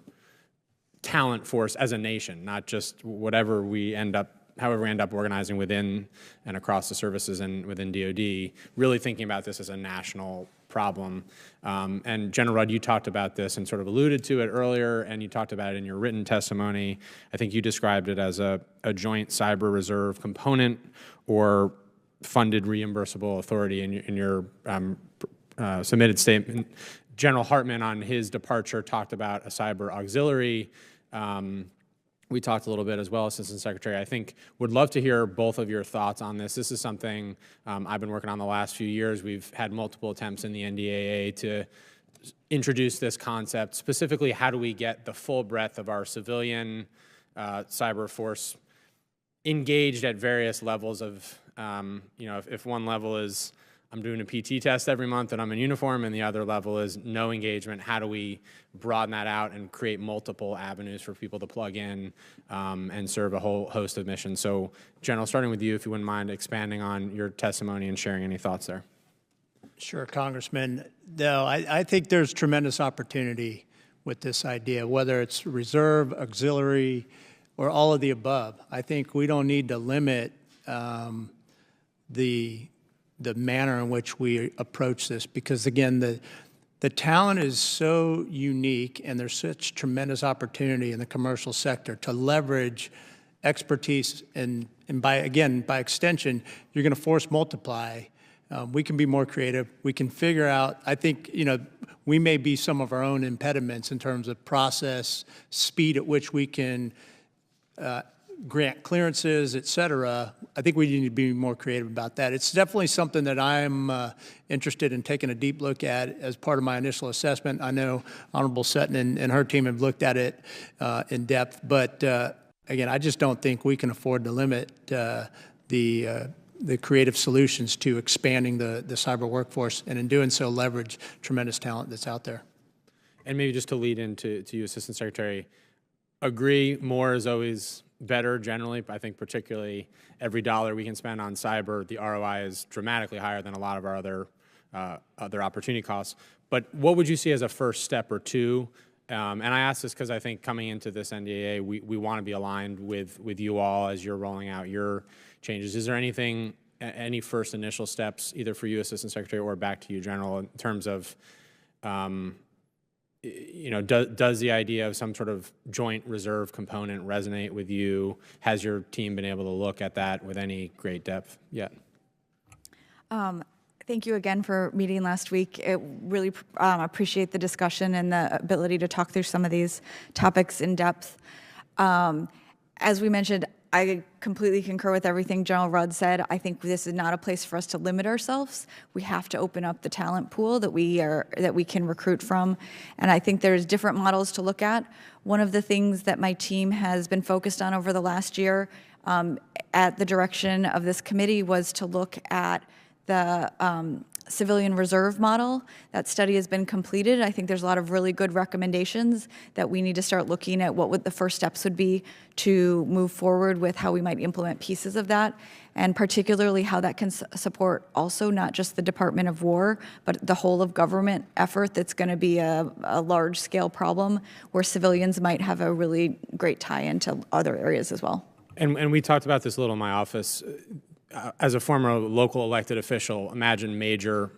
talent force as a nation, not just however we end up organizing within and across the services and within DOD, really thinking about this as a national problem. And General Rudd, you talked about this and sort of alluded to it earlier, and you talked about it in your written testimony. I think you described it as a joint cyber reserve component or funded reimbursable authority in your submitted statement. General Hartman, on his departure, talked about a cyber auxiliary. We talked a little bit as well, Assistant Secretary. I think would love to hear both of your thoughts on this. This is something I've been working on the last few years. We've had multiple attempts in the NDAA to introduce this concept. Specifically, how do we get the full breadth of our civilian cyber force engaged at various levels of, if one level is I'm doing a PT test every month and I'm in uniform, and the other level is no engagement. How do we broaden that out and create multiple avenues for people to plug in and serve a whole host of missions? So, General, starting with you, if you wouldn't mind expanding on your testimony and sharing any thoughts there. Sure, Congressman. No, I think there's tremendous opportunity with this idea, whether it's reserve, auxiliary, or all of the above. I think we don't need to limit the manner in which we approach this, because again, the talent is so unique, and there's such tremendous opportunity in the commercial sector to leverage expertise, and by extension, you're going to force multiply. We can be more creative. We can figure out, I think, we may be some of our own impediments in terms of process, speed at which we can grant clearances, et cetera. I think we need to be more creative about that. It's definitely something that I'm interested in taking a deep look at as part of my initial assessment. I know Honorable Sutton and her team have looked at it in depth, but again, I just don't think we can afford to limit the creative solutions to expanding the cyber workforce, and in doing so, leverage tremendous talent that's out there. And maybe just to lead into you, Assistant Secretary, agree more is always better generally. I think particularly every dollar we can spend on cyber, the ROI is dramatically higher than a lot of our other opportunity costs. But what would you see as a first step or two? And I ask this because I think coming into this NDAA, we want to be aligned with you all as you're rolling out your changes. Is there anything, any first initial steps, either for you, Assistant Secretary, or back to you, General, in terms of, does the idea of some sort of joint reserve component resonate with you? Has your team been able to look at that with any great depth yet? Thank you again for meeting last week. It really appreciate the discussion and the ability to talk through some of these topics in depth. As we mentioned, I completely concur with everything General Rudd said. I think this is not a place for us to limit ourselves. We have to open up the talent pool that we can recruit from, and I think there's different models to look at. One of the things that my team has been focused on over the last year, at the direction of this committee, was to look at the civilian reserve model. That study has been completed. I think there's a lot of really good recommendations that we need to start looking at what would the first steps would be to move forward with how we might implement pieces of that, and particularly how that can support also not just the Department of War, but the whole of government effort that's going to be a large-scale problem where civilians might have a really great tie into other areas as well. And we talked about this a little in my office. As a former local elected official, imagine major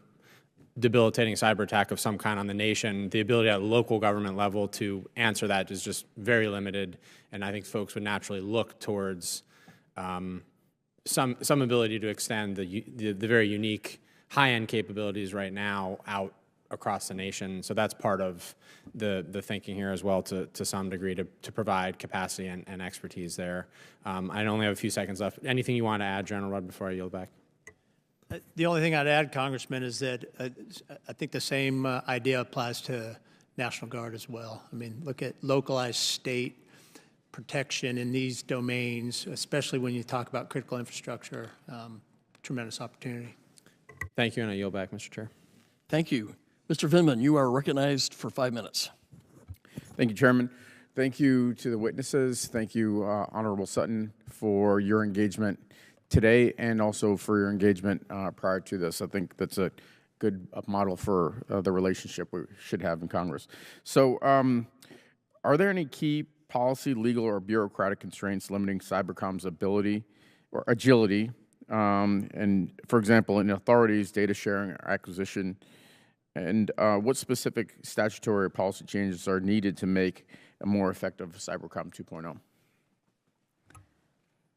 debilitating cyber attack of some kind on the nation. The ability at local government level to answer that is just very limited, and I think folks would naturally look towards some ability to extend the very unique high-end capabilities right now out across the nation. So that's part of the thinking here as well, to some degree, to provide capacity and expertise there. I only have a few seconds left. Anything you want to add, General Rudd, before I yield back? The only thing I'd add, Congressman, is that I think the same idea applies to National Guard as well. I mean, look at localized state protection in these domains, especially when you talk about critical infrastructure. Tremendous opportunity. Thank you, and I yield back, Mr. Chair. Thank you. Mr. Vindman, you are recognized for 5 minutes. Thank you, Chairman. Thank you to the witnesses. Thank you, Honorable Sutton, for your engagement today and also for your engagement prior to this. I think that's a good model for the relationship we should have in Congress. So are there any key policy, legal, or bureaucratic constraints limiting cybercom's ability or agility? And for example, in authorities, data sharing, or acquisition, and what specific statutory or policy changes are needed to make a more effective Cybercom 2.0?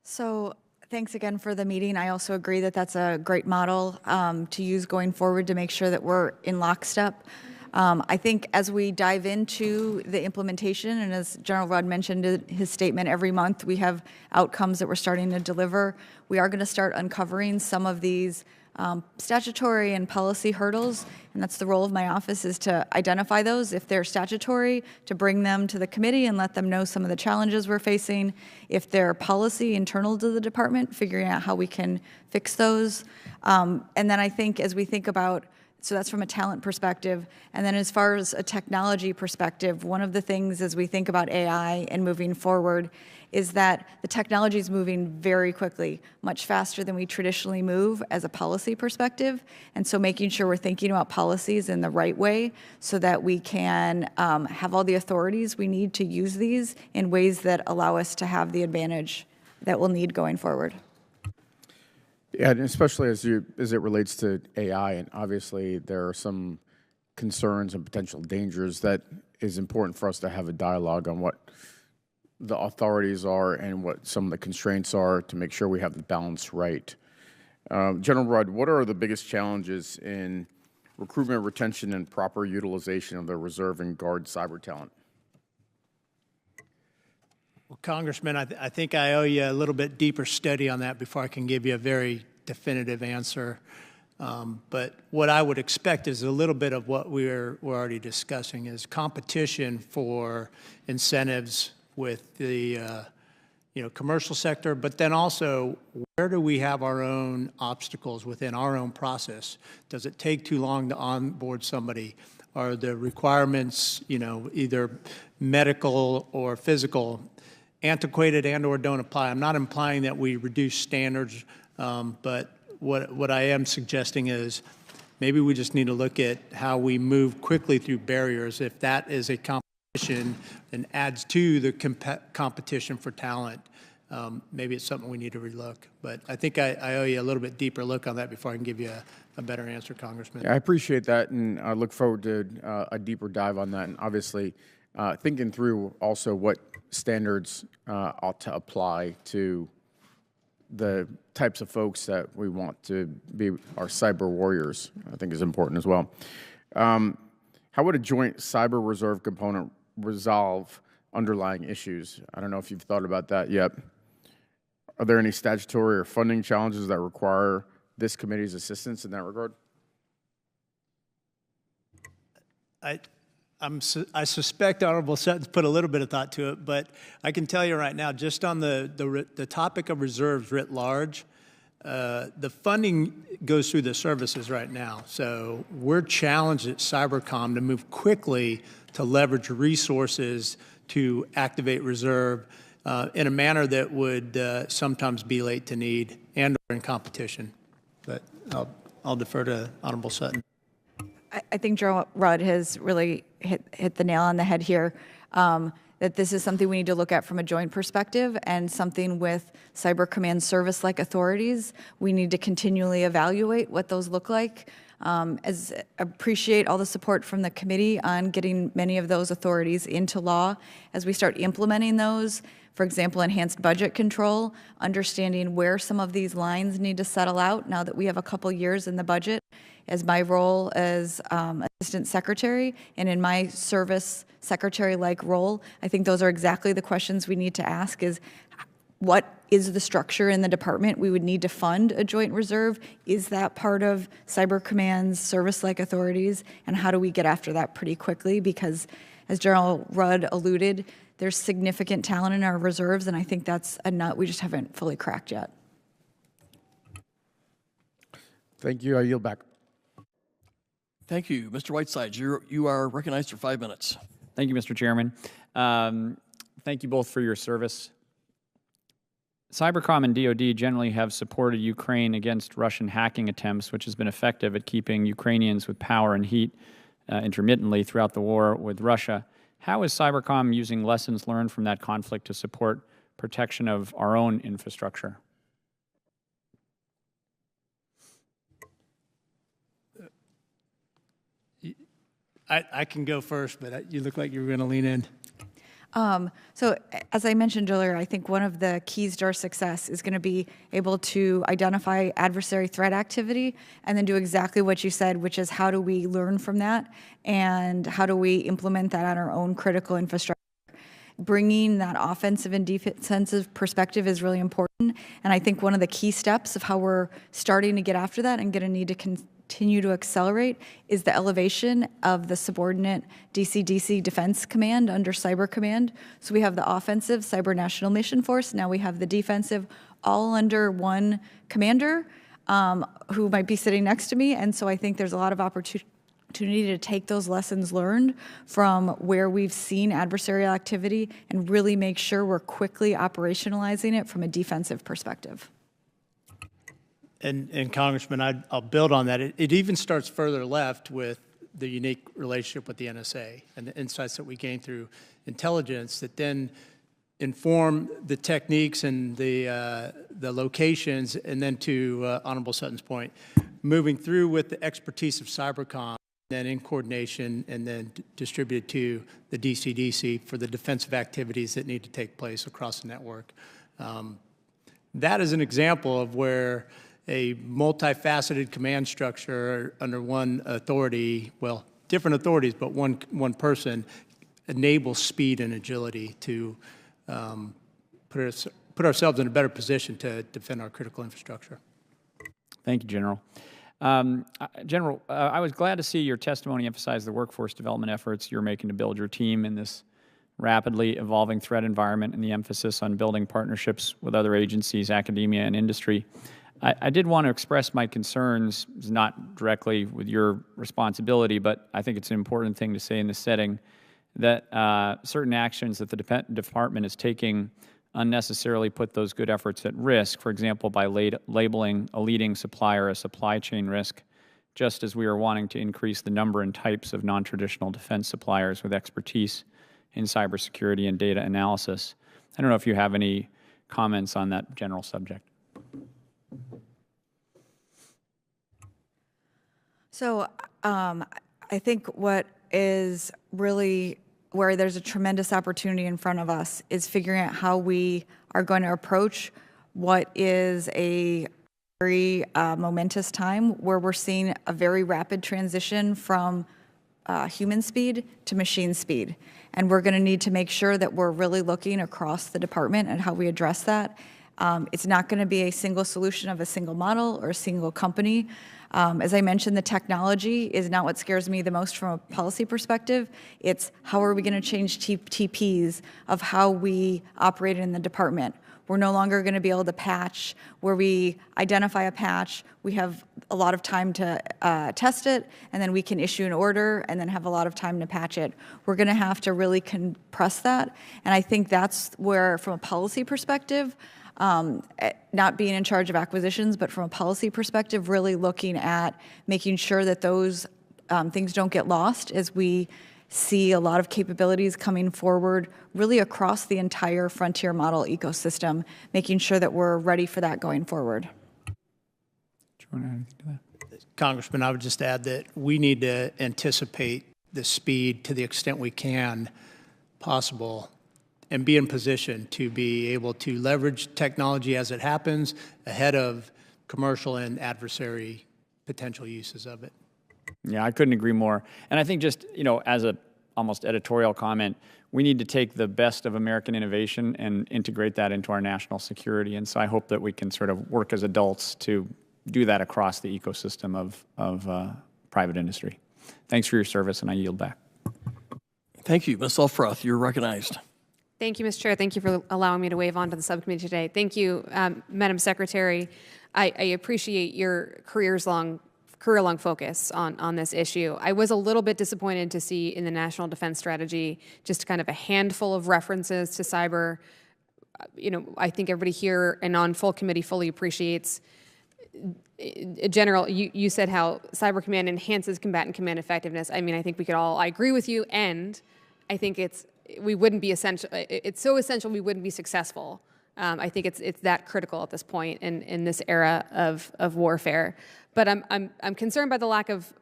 So thanks again for the meeting. I also agree that that's a great model to use going forward to make sure that we're in lockstep. I think as we dive into the implementation, and as General Rudd mentioned in his statement, every month we have outcomes that we're starting to deliver. We are going to start uncovering some of these statutory and policy hurdles, and that's the role of my office, is to identify those. If they're statutory, to bring them to the committee and let them know some of the challenges we're facing. If they're policy internal to the department, figuring out how we can fix those. And then I think as we think about, so that's from a talent perspective. And then as far as a technology perspective, one of the things as we think about AI and moving forward is that the technology is moving very quickly, much faster than we traditionally move as a policy perspective. And so making sure we're thinking about policies in the right way so that we can have all the authorities we need to use these in ways that allow us to have the advantage that we'll need going forward. Yeah, and especially as it relates to AI, and obviously there are some concerns and potential dangers that is important for us to have a dialogue on what the authorities are and what some of the constraints are to make sure we have the balance right. General Rudd, what are the biggest challenges in recruitment, retention, and proper utilization of the reserve and guard cyber talent? Well, Congressman, I think I owe you a little bit deeper study on that before I can give you a very definitive answer. But what I would expect is a little bit of what we're already discussing is competition for incentives with the commercial sector, but then also where do we have our own obstacles within our own process? Does it take too long to onboard somebody? Are the requirements, either medical or physical, antiquated and or don't apply? I'm not implying that we reduce standards, but what I am suggesting is maybe we just need to look at how we move quickly through barriers. If that is a competition and adds to the competition for talent, maybe it's something we need to relook. But I think I owe you a little bit deeper look on that before I can give you a better answer, Congressman. Yeah, I appreciate that, and I look forward to a deeper dive on that, and obviously thinking through also what standards ought to apply to the types of folks that we want to be our cyber warriors, I think is important as well. How would a joint cyber reserve component resolve underlying issues? I don't know if you've thought about that yet. Are there any statutory or funding challenges that require this committee's assistance in that regard? I suspect Honorable Sutton's put a little bit of thought to it, but I can tell you right now, just on the topic of reserves writ large, the funding goes through the services right now. So we're challenged at Cybercom to move quickly to leverage resources to activate reserve in a manner that would sometimes be late to need and or in competition. But I'll defer to Honorable Sutton. I think General Rudd has really hit the nail on the head here, that this is something we need to look at from a joint perspective and something with Cyber Command service-like authorities. We need to continually evaluate what those look like. Appreciate all the support from the committee on getting many of those authorities into law. As we start implementing those, for example, enhanced budget control, understanding where some of these lines need to settle out now that we have a couple years in the budget. As my role as Assistant Secretary and in my service secretary-like role, I think those are exactly the questions we need to ask is what is the structure in the department we would need to fund a joint reserve? Is that part of Cyber Command's service-like authorities? And how do we get after that pretty quickly? Because as General Rudd alluded, there's significant talent in our reserves, and I think that's a nut we just haven't fully cracked yet. Thank you. I yield back. Thank you. Mr. Whiteside, you are recognized for 5 minutes. Thank you, Mr. Chairman. Thank you both for your service. Cybercom and DOD generally have supported Ukraine against Russian hacking attempts, which has been effective at keeping Ukrainians with power and heat intermittently throughout the war with Russia. How is Cybercom using lessons learned from that conflict to support protection of our own infrastructure? I can go first, but you look like you were going to lean in. So as I mentioned earlier, I think one of the keys to our success is going to be able to identify adversary threat activity and then do exactly what you said, which is how do we learn from that and how do we implement that on our own critical infrastructure. Bringing that offensive and defensive perspective is really important. And I think one of the key steps of how we're starting to get after that and going to need to continue to accelerate is the elevation of the subordinate DC Defense Command under Cyber Command. So we have the offensive Cyber National Mission Force. Now we have the defensive all under one commander who might be sitting next to me. And so I think there's a lot of opportunity to take those lessons learned from where we've seen adversarial activity and really make sure we're quickly operationalizing it from a defensive perspective. And Congressman, I'll build on that. It even starts further left with the unique relationship with the NSA and the insights that we gain through intelligence that then inform the techniques and the locations, and then to Honorable Sutton's point, moving through with the expertise of Cybercom then in coordination and then distributed to the DCDC for the defensive activities that need to take place across the network. That is an example of where a multifaceted command structure under one authority, well, different authorities, but one person, enables speed and agility to put ourselves in a better position to defend our critical infrastructure. Thank you, General. General, I was glad to see your testimony emphasize the workforce development efforts you're making to build your team in this rapidly evolving threat environment and the emphasis on building partnerships with other agencies, academia, and industry. I did want to express my concerns, not directly with your responsibility, but I think it's an important thing to say in this setting, that certain actions that the department is taking unnecessarily put those good efforts at risk, for example, by labeling a leading supplier a supply chain risk, just as we are wanting to increase the number and types of non-traditional defense suppliers with expertise in cybersecurity and data analysis. I don't know if you have any comments on that general subject. So I think what is really where there's a tremendous opportunity in front of us is figuring out how we are going to approach what is a very momentous time where we're seeing a very rapid transition from human speed to machine speed. And we're going to need to make sure that we're really looking across the department at how we address that. It's not going to be a single solution of a single model or a single company. As I mentioned, the technology is not what scares me the most from a policy perspective. It's how are we going to change TPs of how we operate in the department. We're no longer going to be able to patch where we identify a patch, we have a lot of time to test it, and then we can issue an order and then have a lot of time to patch it. We're going to have to really compress that, and I think that's where, from a policy perspective, not being in charge of acquisitions, but from a policy perspective, really looking at making sure that those things don't get lost as we see a lot of capabilities coming forward really across the entire frontier model ecosystem, making sure that we're ready for that going forward. Do you want to add anything to that? Congressman, I would just add that we need to anticipate the speed to the extent we can possible and be in position to be able to leverage technology as it happens ahead of commercial and adversary potential uses of it. Yeah, I couldn't agree more. And I think just, as a almost editorial comment, we need to take the best of American innovation and integrate that into our national security. And so I hope that we can sort of work as adults to do that across the ecosystem of private industry. Thanks for your service, and I yield back. Thank you. Ms. Elfroth, you're recognized. Thank you, Mr. Chair. Thank you for allowing me to wave on to the subcommittee today. Thank you, Madam Secretary. I appreciate your career-long focus on this issue. I was a little bit disappointed to see in the National Defense Strategy just kind of a handful of references to cyber. I think everybody here and on full committee fully appreciates. General, you said how Cyber Command enhances combatant command effectiveness. I mean, I think I agree with you, and I think we wouldn't be essential. It's so essential we wouldn't be successful. I think it's that critical at this point in this era of warfare. But I'm concerned by the lack of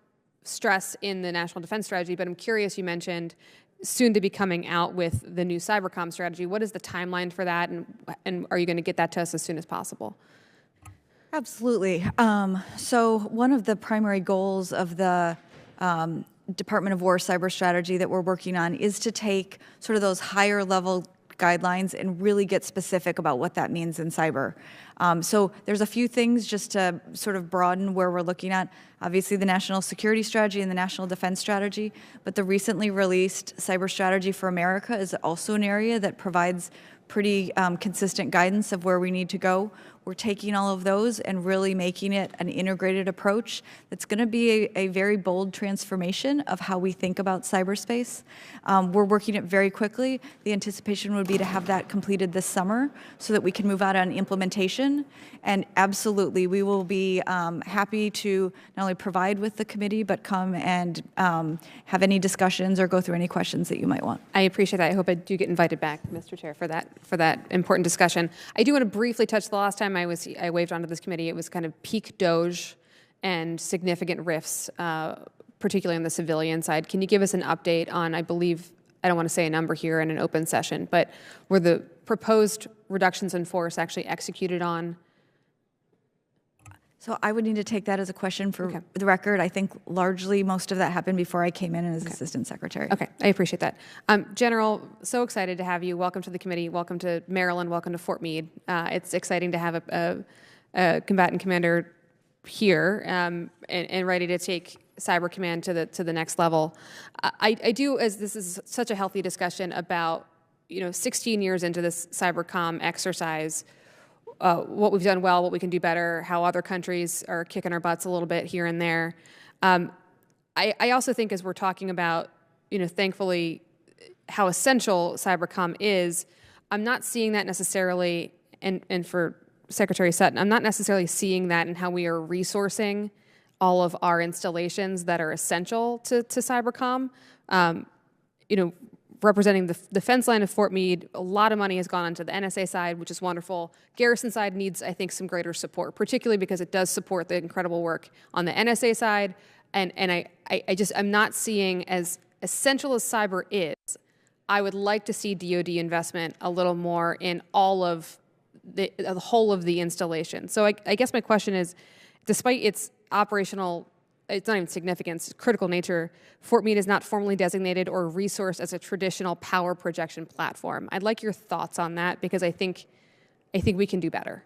stress in the National Defense Strategy. But I'm curious. You mentioned soon to be coming out with the new cybercom strategy. What is the timeline for that, and are you going to get that to us as soon as possible? Absolutely. So one of the primary goals of the Department of War cyber strategy that we're working on is to take sort of those higher level guidelines and really get specific about what that means in cyber. So there's a few things just to sort of broaden where we're looking at. Obviously the National Security Strategy and the National Defense Strategy, but the recently released Cyber Strategy for America is also an area that provides pretty consistent guidance of where we need to go. We're taking all of those and really making it an integrated approach that's going to be a very bold transformation of how we think about cyberspace. We're working it very quickly. The anticipation would be to have that completed this summer so that we can move out on implementation. And absolutely, we will be happy to not only provide with the committee, but come and have any discussions or go through any questions that you might want. I appreciate that. I hope I do get invited back, Mr. Chair, for that important discussion. I do want to briefly touch the last time I waved onto this committee. It was kind of peak DOJ and significant rifts particularly on the civilian side. Can you give us an update on, I believe, I don't want to say a number here in an open session, but were the proposed reductions in force actually executed on? So I would need to take that as a question for the record. I think largely most of that happened before I came in as Assistant Secretary. Okay, I appreciate that. General, so excited to have you. Welcome to the committee. Welcome to Maryland. Welcome to Fort Meade. It's exciting to have a combatant commander here and ready to take Cyber Command to the next level. I do, as this is such a healthy discussion about 16 years into this cybercom exercise, what we've done well, what we can do better, how other countries are kicking our butts a little bit here and there. I also think as we're talking about, thankfully, how essential cybercom is, I'm not seeing that necessarily, and for Secretary Sutton, I'm not necessarily seeing that in how we are resourcing all of our installations that are essential to cybercom. Representing the defense line of Fort Meade, a lot of money has gone onto the NSA side, which is wonderful. Garrison side needs, I think, some greater support, particularly because it does support the incredible work on the NSA side. And I'm not seeing, as essential as cyber is, I would like to see DOD investment a little more in all of the whole of the installation. So I guess my question is, despite its operational, it's not even significance, critical nature, Fort Meade is not formally designated or resourced as a traditional power projection platform. I'd like your thoughts on that because I think we can do better.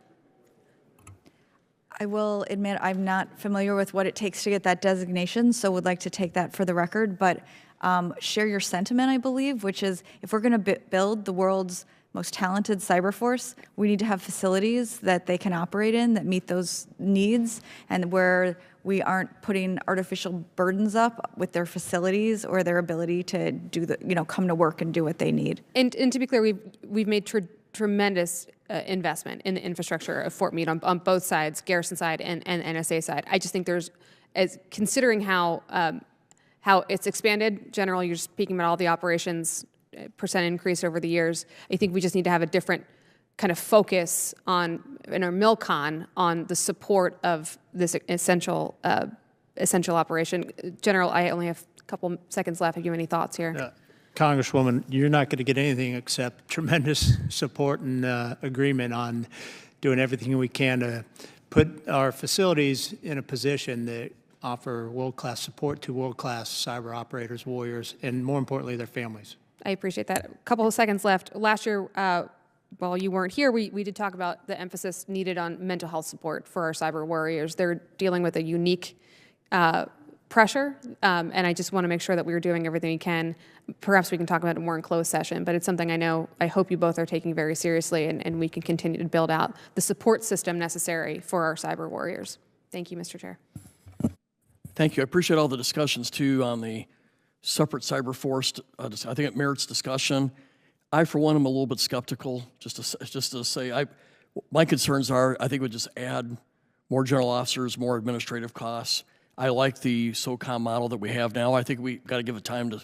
I will admit I'm not familiar with what it takes to get that designation, so would like to take that for the record, but share your sentiment, I believe, which is if we're going to build the world's most talented cyber force, we need to have facilities that they can operate in that meet those needs and where we aren't putting artificial burdens up with their facilities or their ability to do come to work and do what they need. And to be clear, we've made tremendous investment in the infrastructure of Fort Meade on both sides, Garrison side and NSA side. I just think there's, as considering how it's expanded, General, you're speaking about all the operations, percent increase over the years. I think we just need to have a different kind of focus in our MILCON on the support of this essential operation. General, I only have a couple seconds left. Have you any thoughts here? Congresswoman, you're not going to get anything except tremendous support and agreement on doing everything we can to put our facilities in a position that offer world-class support to world-class cyber operators, warriors, and more importantly, their families. I appreciate that. A couple of seconds left. Last year, while you weren't here, we did talk about the emphasis needed on mental health support for our cyber warriors. They're dealing with a unique pressure, and I just want to make sure that we're doing everything we can. Perhaps we can talk about it more in closed session, but it's something I hope you both are taking very seriously, and we can continue to build out the support system necessary for our cyber warriors. Thank you, Mr. Chair. Thank you. I appreciate all the discussions, too, on the separate cyber force. I think it merits discussion. I, for one, am a little bit skeptical, just to say, my concerns are, I think it would just add more general officers, more administrative costs. I like the SOCOM model that we have now. I think we got to give it time to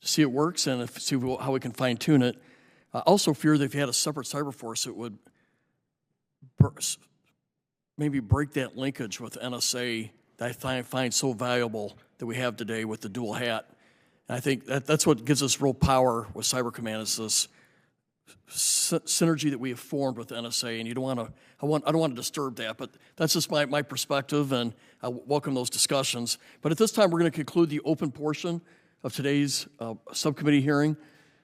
see it works and see how we can fine-tune it. I also fear that if you had a separate cyber force, it would maybe break that linkage with NSA that I find so valuable that we have today with the dual hat. And I think that's what gives us real power with Cyber Command is this synergy that we have formed with NSA, and you don't want to. I don't want to disturb that, but that's just my perspective, and I welcome those discussions. But at this time, we're going to conclude the open portion of today's subcommittee hearing.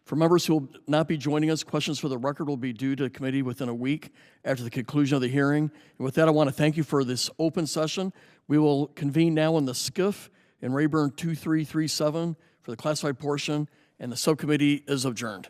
For members who will not be joining us, questions for the record will be due to the committee within a week after the conclusion of the hearing. And with that, I want to thank you for this open session. We will convene now in the SCIF in Rayburn 2337 for the classified portion, and the subcommittee is adjourned.